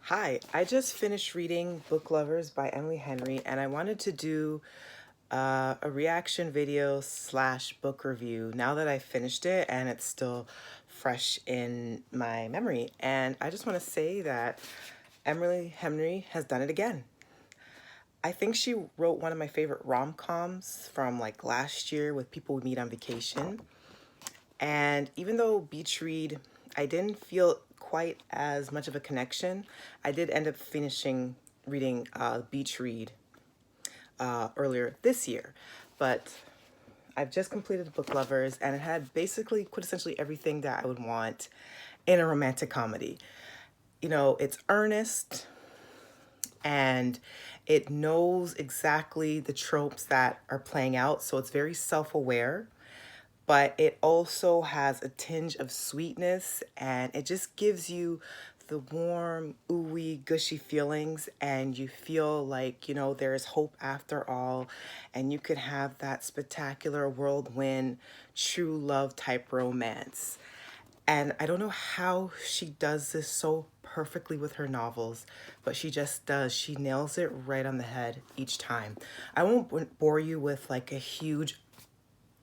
Hi, I just finished reading Book Lovers by Emily Henry, and I wanted to do a reaction video slash book review now that I finished it and it's still fresh in my memory. And I just want to say that Emily Henry has done it again. I think she wrote one of my favorite rom-coms from like last year with People We Meet on Vacation. And even though Beach Read, I didn't feel quite as much of a connection, I did end up finishing reading Beach Read earlier this year. But I've just completed Book Lovers, and it had basically quintessentially everything that I would want in a romantic comedy. You know, it's earnest and it knows exactly the tropes that are playing out, so it's very self-aware, but it also has a tinge of sweetness and it just gives you the warm, ooey, gushy feelings, and you feel like, you know, there is hope after all, and you could have that spectacular whirlwind, true love type romance. And I don't know how she does this so perfectly with her novels, but she just does. She nails it right on the head each time. I won't bore you with like a huge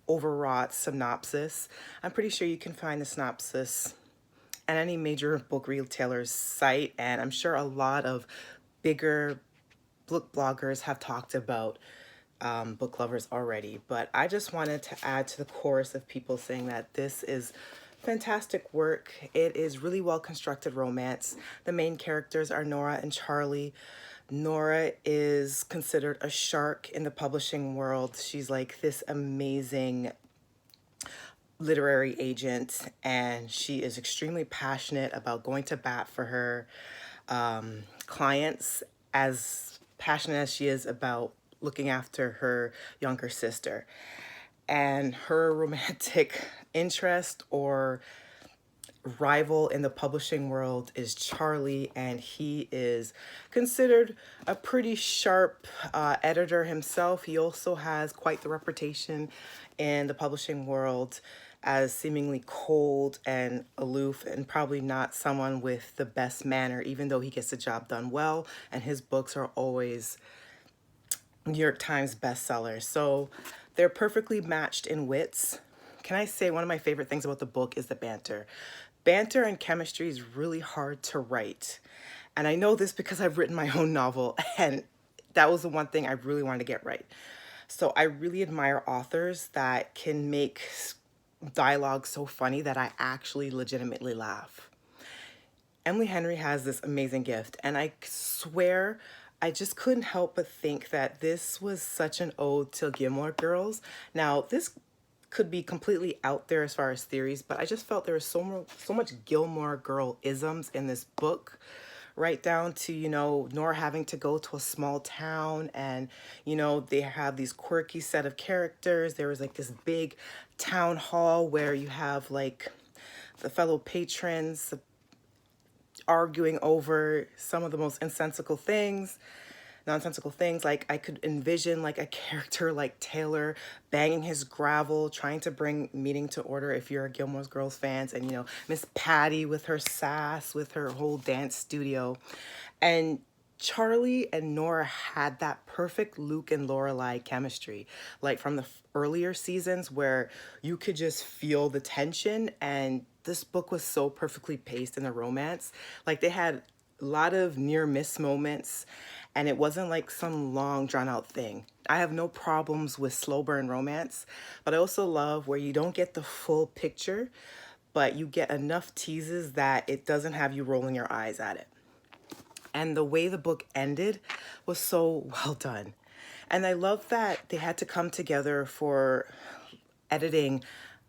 overwrought synopsis. I'm pretty sure you can find the synopsis at any major book retailer's site, and I'm sure a lot of bigger book bloggers have talked about Book Lovers already. But I just wanted to add to the chorus of people saying that this is fantastic work. It is really well constructed romance. The main characters are Nora and Charlie. Nora is considered a shark in the publishing world. She's like this amazing literary agent, and she is extremely passionate about going to bat for her clients, as passionate as she is about looking after her younger sister. And her romantic interest or rival in the publishing world is Charlie, and he is considered a pretty sharp editor himself. He also has quite the reputation in the publishing world as seemingly cold and aloof and probably not someone with the best manner, even though he gets the job done well, and his books are always New York Times bestsellers. So they're perfectly matched in wits. Can I say one of my favorite things about the book is the banter? Banter and chemistry is really hard to write. And I know this because I've written my own novel, and that was the one thing I really wanted to get right. So I really admire authors that can make dialogue so funny that I actually legitimately laugh. Emily Henry has this amazing gift, and I swear I just couldn't help but think that this was such an ode to Gilmore Girls. Now, this could be completely out there as far as theories, but I just felt there was so much Gilmore Girl isms in this book, right down to, you know, Nora having to go to a small town, and, you know, they have these quirky set of characters. There was like this big town hall where you have like the fellow patrons arguing over some of the most nonsensical things. Like I could envision like a character like Taylor banging his gravel, trying to bring meeting to order if you're a Gilmore Girls fans, and you know, Miss Patty with her sass, with her whole dance studio. And Charlie and Nora had that perfect Luke and Lorelai chemistry, like from the earlier seasons where you could just feel the tension, and this book was so perfectly paced in the romance. Like they had a lot of near miss moments, and it wasn't like some long drawn out thing. I have no problems with slow burn romance, but I also love where you don't get the full picture, but you get enough teases that it doesn't have you rolling your eyes at it. And the way the book ended was so well done. And I love that they had to come together for editing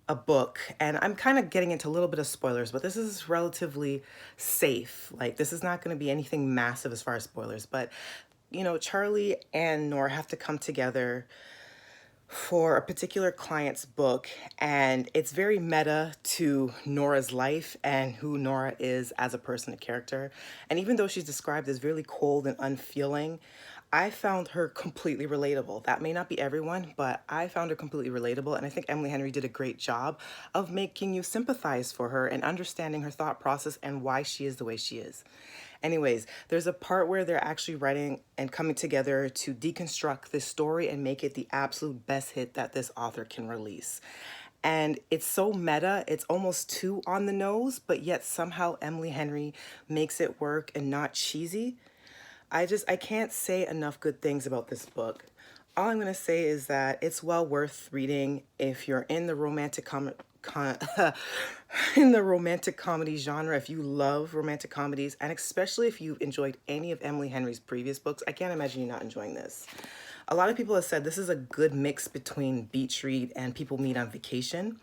a book. And I'm kind of getting into a little bit of spoilers, but this is relatively safe. Like, this is not going to be anything massive as far as spoilers. But, you know, Charlie and Nora have to come together for a particular client's book, and it's very meta to Nora's life and who Nora is as a person, a character. And even though she's described as really cold and unfeeling, I found her completely relatable. That may not be everyone, but I found her completely relatable, and I think Emily Henry did a great job of making you sympathize for her and understanding her thought process and why she is the way she is. Anyways, there's a part where they're actually writing and coming together to deconstruct this story and make it the absolute best hit that this author can release. And it's so meta, it's almost too on the nose, but yet somehow Emily Henry makes it work and not cheesy. I can't say enough good things about this book. All I'm gonna say is that it's well worth reading if you're in the in the romantic comedy genre. If you love romantic comedies, and especially if you've enjoyed any of Emily Henry's previous books, I can't imagine you not enjoying this. A lot of people have said this is a good mix between beach read and people meet on vacation.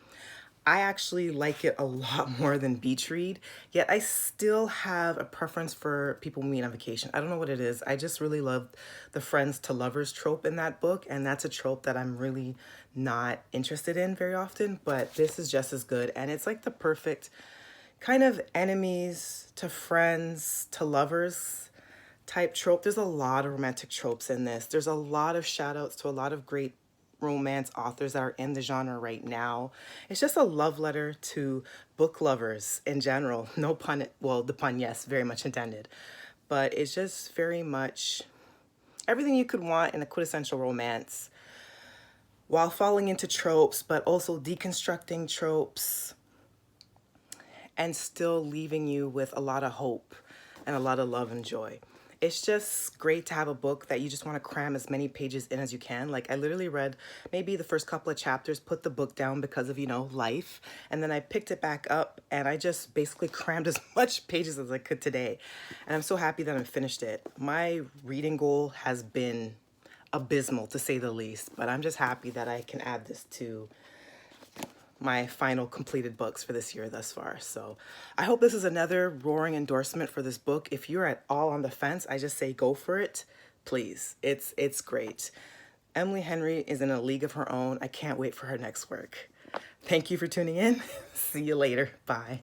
I actually like it a lot more than beach read, yet I still have a preference for people meet on vacation. I don't know what it is. I just really love the friends to lovers trope in that book, and that's a trope that I'm really not interested in very often, but this is just as good, and it's like the perfect kind of enemies to friends to lovers type trope. There's a lot of romantic tropes in this. There's a lot of shout outs to a lot of great romance authors that are in the genre right now. It's just a love letter to book lovers in general. No pun, well, the pun, yes, very much intended. But it's just very much everything you could want in a quintessential romance while falling into tropes, but also deconstructing tropes and still leaving you with a lot of hope and a lot of love and joy. It's just great to have a book that you just want to cram as many pages in as you can. Like I literally read maybe the first couple of chapters, put the book down because of, life. And then I picked it back up and I just basically crammed as much pages as I could today. And I'm so happy that I finished it. My reading goal has been abysmal to say the least, but I'm just happy that I can add this to my final completed books for this year thus far. So I hope this is another roaring endorsement for this book. If you're at all on the fence, I just say go for it, please. It's great. Emily Henry is in a league of her own. I can't wait for her next work. Thank you for tuning in. See you later. Bye.